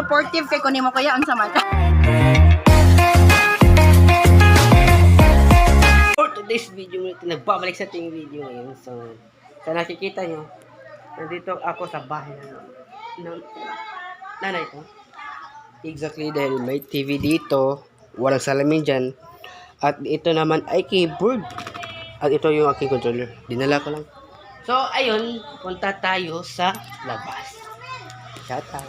supportive kay kunin mo kuya ang sama. For today's video, nagbabalik sa ating video ngayon. So, sa nakikita nyo, nandito ako sa bahay ng nanay ko. Exactly, dahil may TV dito, walang salamin dyan. At ito naman ay keyboard. At ito yung aking controller. Dinala ko lang. So, ayun, punta tayo sa labas. Shout out.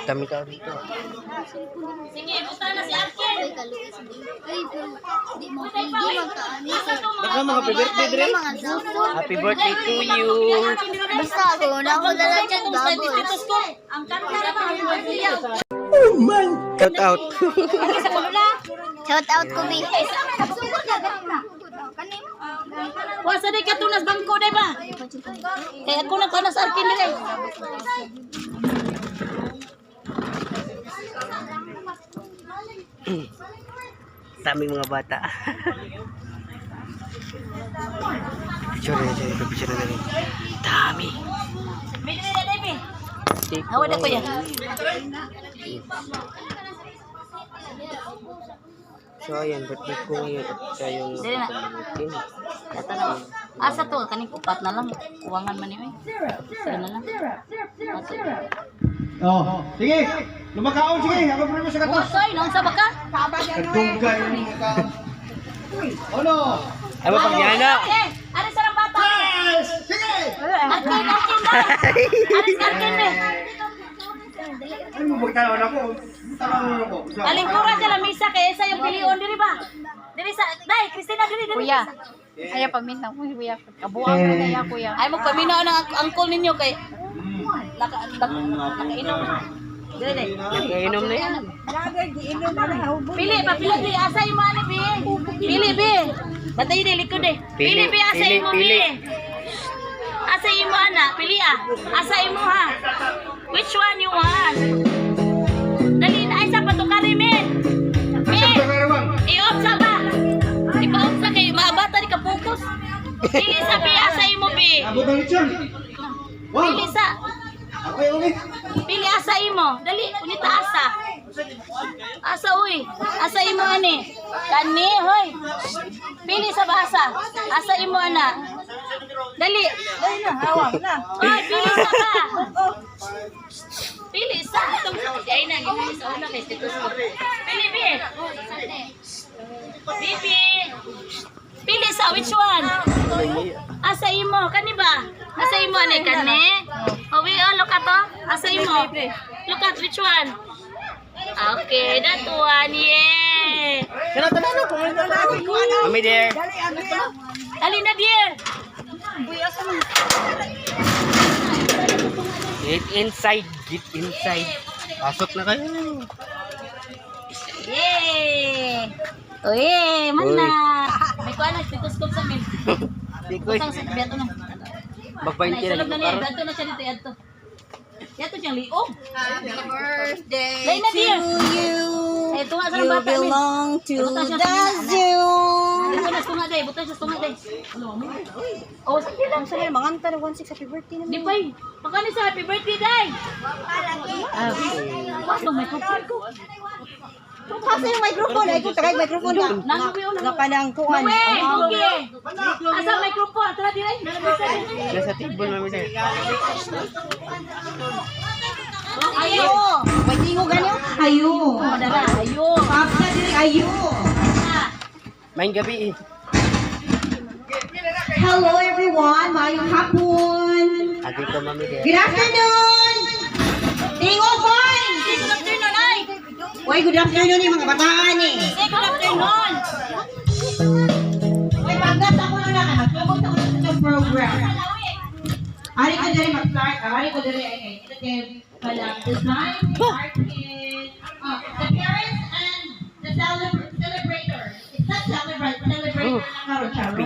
Dami tao dito. Sige, buta na si Arkin. Baka mga happy birthday, Dre. Happy birthday to you. Basta ako, nakulala dyan, double. Ang kanta na pa, Oh my! Shout out. shout out ko, B. Wasa di katunas bangko, di ba? Kaya ako nagkanas Arkin nila. Daming mga bata. Picture na rin. Dami. Bili nila, Debbie. Hawad ako yan. So ayan, birthday ko ngayon at siya yung Dili na. pagkalutin. Ito na. Asa to, kaning upat na lang. Kuwangan man yun. Sila na lang. Oh, sige. Lumakaon sige. Ako pa rin sa katos. Soy, nung sa baka? Kadunggan yung mga Oh no. Ay mo pagyana. Aris sarang bata. Yes! Sige. Arkin na. Aris Arkin na. Ano mo magtanaw ako? Tanaw ako. Alingkura sa lamisa kaya isa yung pilion diri ba? Diri sa Dai, Christina diri. Kuya. Ayaw paminta ko kuya. Kabuang ko na ya kuya. Ay mo paminaw ng uncle ninyo kay nakainom. Dili. Nagkainom na yan. Pili di asa imo ani bi. Pili bi. Batay di likod eh. Pili bi asa imo bi. Asa imo ana, pili ah. Asa imo ha. Which one you want? Dali na ay sa patukari men. I-off sa ba? Ipa-off sa kayo. Maabata di ka focus. Pili sa bi asa imo bi. Abot ang lechon. Pili sa. Ako yung ulit. Pili asa imo. Dali, kunita asa. Asa uy. Asa imo ani. Kani hoy. Pili sa basa. Asa imo ana. Dali. Dali na, hawak na. Hoy, pili sa ka. Pili sa. Ay na, gipili sa una kay status ko. Pili bi. Bibi. Pili sa which one? Asa imo, kani ba? Asa imo ani kani? Oh, we all look at to. Asa imo? Look at which one? Okay, that one. Yeah. Mami there. Dali na dear. Get inside. Get inside. Pasok na kayo. Yay! Oye, mana. May kuha na stethoscope sa amin. Di ko Butang sa biyato na. magpahinti na Sulod na dito niya. karon. Dato na siya dito. Yato. Yato siyang liog. Happy birthday Dahil na dear. you. Ay, tunga sa You bata. min. belong to Butang siya the sa zoo. Butang siya sa tunga day. Butang siya sa tunga day. Oh, sige lang. Sa mga manganta na 16 happy birthday naman. Di pa eh. Pakani sa happy birthday day. Paano may kupal ko? Kasi yung microphone, ay kung tagay microphone na. Nga panang kuan. Uwe, okay. Asa microphone? Tara di rin. Nasa table mami there. Ayo. May tingo ganyo? Ayo. Dara, ayo. Papa diri ayo. Main gabi eh. Hello everyone, mayong hapon. Agi ko mami there. Good afternoon. Tingo boy. Good afternoon, ay. Oy, good afternoon yung mga bataan eh. Say good afternoon. Oy, pagkat ako na lang, magtugod ako sa itong program. Ari ko diri mag-start, ari ko diri ay ito kay pala design, artist, the parents and the celebrators. It's not celebrator na karon charot.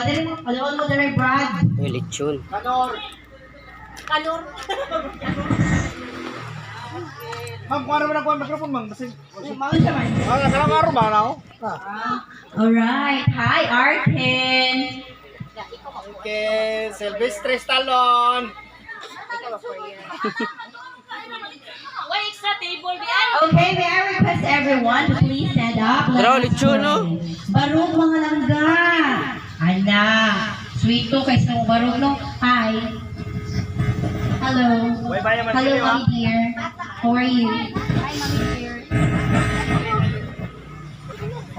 Diri mo, alawon mo diri Brad. Uy, lechon. Kalor. Ma'am, kuha naman ako ang microphone, ma'am. Kasi... Salam araw ba na ako? Alright, hi Arkin. Okay, Sylvester Stallone. Why extra table di ay? Okay, may I request everyone to please stand up. Bro, Let us lechon, no? pray. Barog mga langga. Ana, sweet to kay sa barog no. Hi. Hello. Hello, my dear. How are you?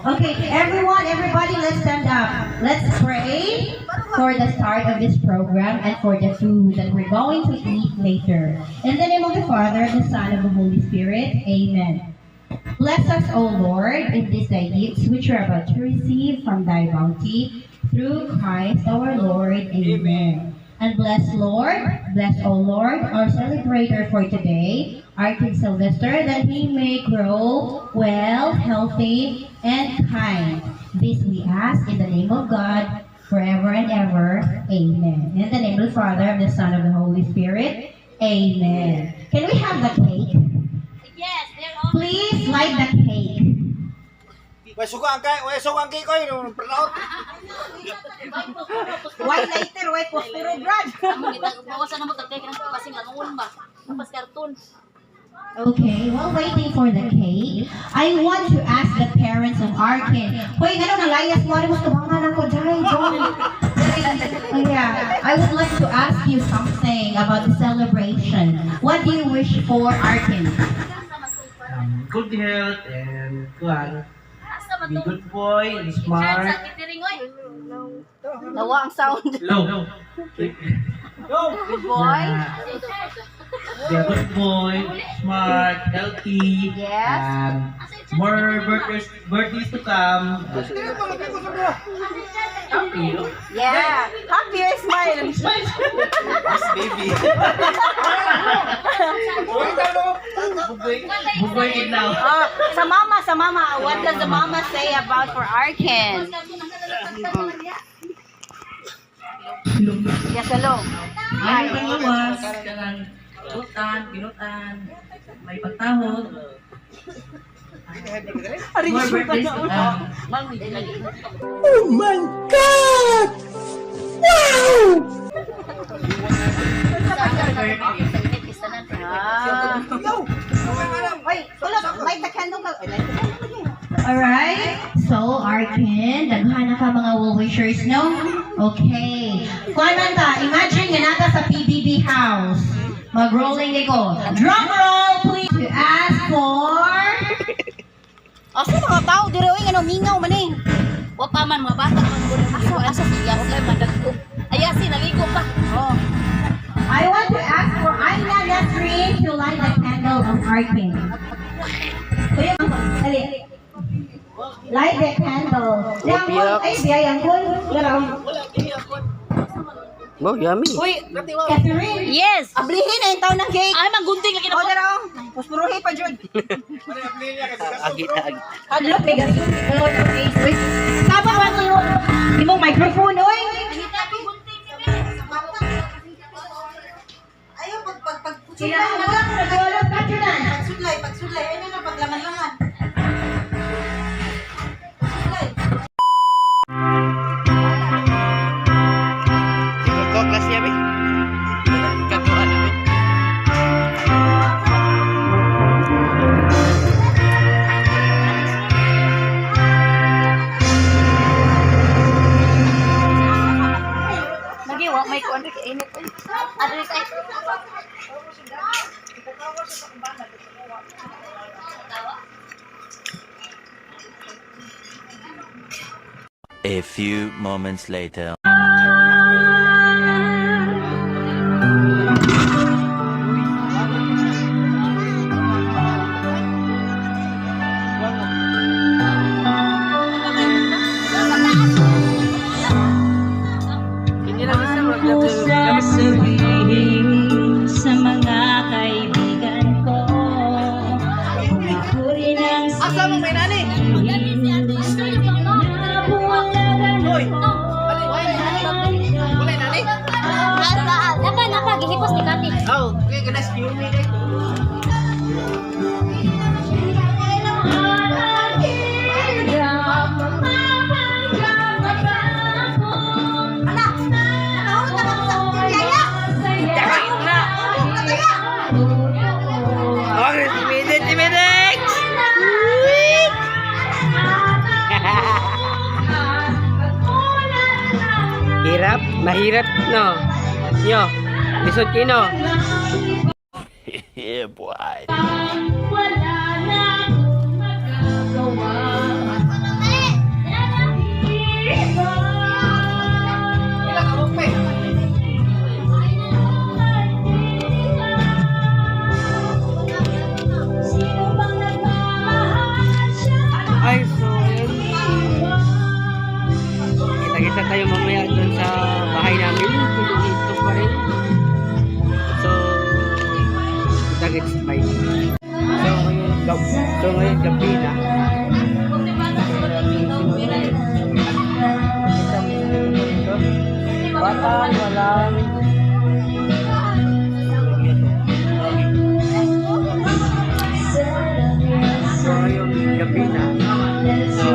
Okay, everybody, let's stand up. Let's pray for the start of this program and for the food that we're going to eat later. In the name of the Father, the Son, and the Holy Spirit, amen. Bless us, O Lord, in these thy gifts which we are about to receive from thy bounty, through Christ our Lord, amen. And bless, O Lord, our celebrator for today, our King Sylvester, that he may grow well, healthy, and kind. This we ask in the name of God, forever and ever. Amen. In the name of the Father, of the Son, of the Holy Spirit. Amen. Can we have the cake? Yes, they're all. Please light the cake. Wala suka ang kay ko yun. Proud. White lighter, white posturo, Brad. Bawasan na mo tagkay ng pasing langon ba? Tapos karton. Okay, while waiting for the cake, I want to ask the parents of Arkin. Hoy, ano nalayas mo? Ano gusto bangan ako dahil yeah, I would like to ask you something about the celebration. What do you wish for Arkin? Good health and kuhan. Asa man Be to? good boy and Chance smart. sa kitiring oy. Nawa ang sound. Low. Good boy. Be a good boy, smart, healthy, Yes. and more birthdays to come. Happy, no? Yeah. Happy smile. Yes, baby. Bugoy it now. Oh, sa mama. What does the mama say about for Arkin? Yes, hello. Ay, panglawas, kanang pinutan, may pagtahod. More birthdays to come. Alright, so Arkin, daghan na ka mga well-wishers, no? Okay. Kuha man ta, imagine nga nata sa PBB house. Mag-rolling ni ko. Drum roll, please. To ask for... Asa mga tao dire oy ngano mingaw man eh. Wa pa man mga bata man gud. Asa siya okay man dagko. Ay asi naligo pa. Oh. I want to ask for Aina Nasrin to light the candle of Arkin. Kuya, dali. Light the candle. Yang ay biyayang kun. Oh, yummy. Uy, Catherine. yes. Ablihin na yung taon ng cake. Ay magunting lagi na po. Puspuluhi pa, Jud. Agi. Hadlo, pegas. Tama ba ito yung imong microphone, oy? Ayaw, pag Kailangan na lang, nag-uulog ka, Judan. pagsudlay, ayun na paglaman-laman. Kok kelas siya, be? Katuan, be? Lagi wa may kuan rik init. Adri kay. A few moments later. Hindi lang isa, wag lang kayo. Sasabihin sa mga kaibigan ko. Ako rin ang Asa mo may nani? Hoy. Wala nani? Naka gihipos ni Kati. Oh, okay, ganas yumi kay. Mahirap? Mahirap, no? Yo, lisod kayo, no? Yeah, boy. Wala na akong magagawa. Sino bang nagmamahal siya? Ay, so, yun. Kita-kita tayo mamaya doon sa bahay namin. Dito pa rin. So, kita-kits bye. So, ngayon gabi na. Bata, walang so, ngayon gabi na. So,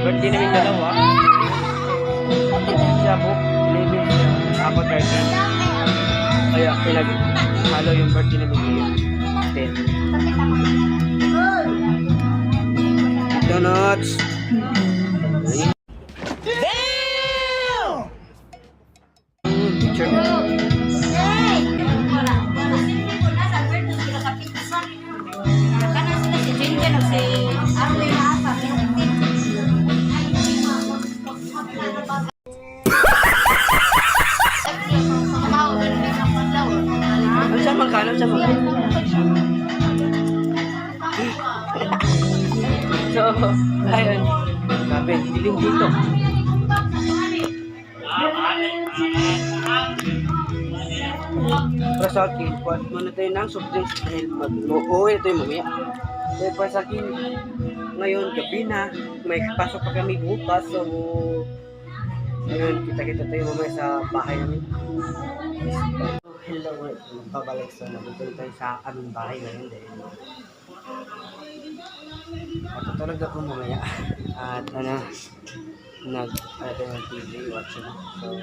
birthday namin dalawa. Siya po, living siya. Ako 13. Kaya pinaghalo yung birthday namin ngayon. 10. Donuts! Picture. Ano siya magkano siya magkano? So, ayun. Grabe, dilim dito. Para sa akin, kuhat muna tayo ng soft drinks dahil mag-uuwi tayo mamaya. So, para sa akin, ngayon, gabi na, may pasok pa kami bukas. So, ngayon, kita-kita tayo mamaya sa bahay namin. Hello, magpabalik sa nandito tayo sa aming bahay ngayon dahil matutulog ako mamaya at tayo ng TV watching. So,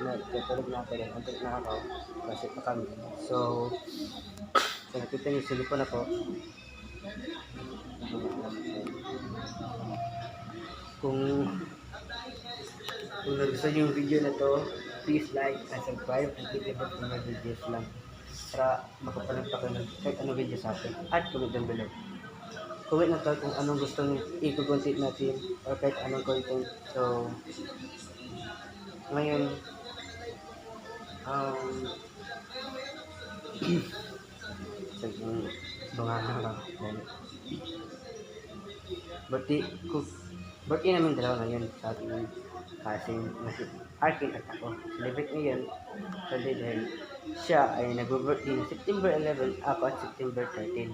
nagtutulog na ako rin. Antok na ako kasi pa kami. So, nakita niyo silipon ako. Kung nagustuhan niyo yung video na to, please like and subscribe and hit the bell for more videos lang para makapanood pa kayo ng kahit anong video sa akin at comment down below. Comment na to kung anong gustong i-content natin or kahit anong content. So, ngayon, birthday namin dalawa ngayon sa ating kasing Arkin at ako. Celebrate ngayon Sunday dahil siya ay nag-birthday na September 11, ako at September 13.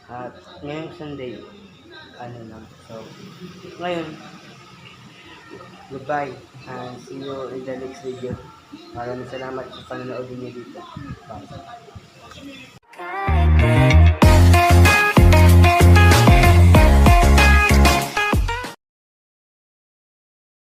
At ngayong Sunday, So, ngayon, goodbye and see you in the next video. Maraming salamat sa panonood niyo dito. Bye.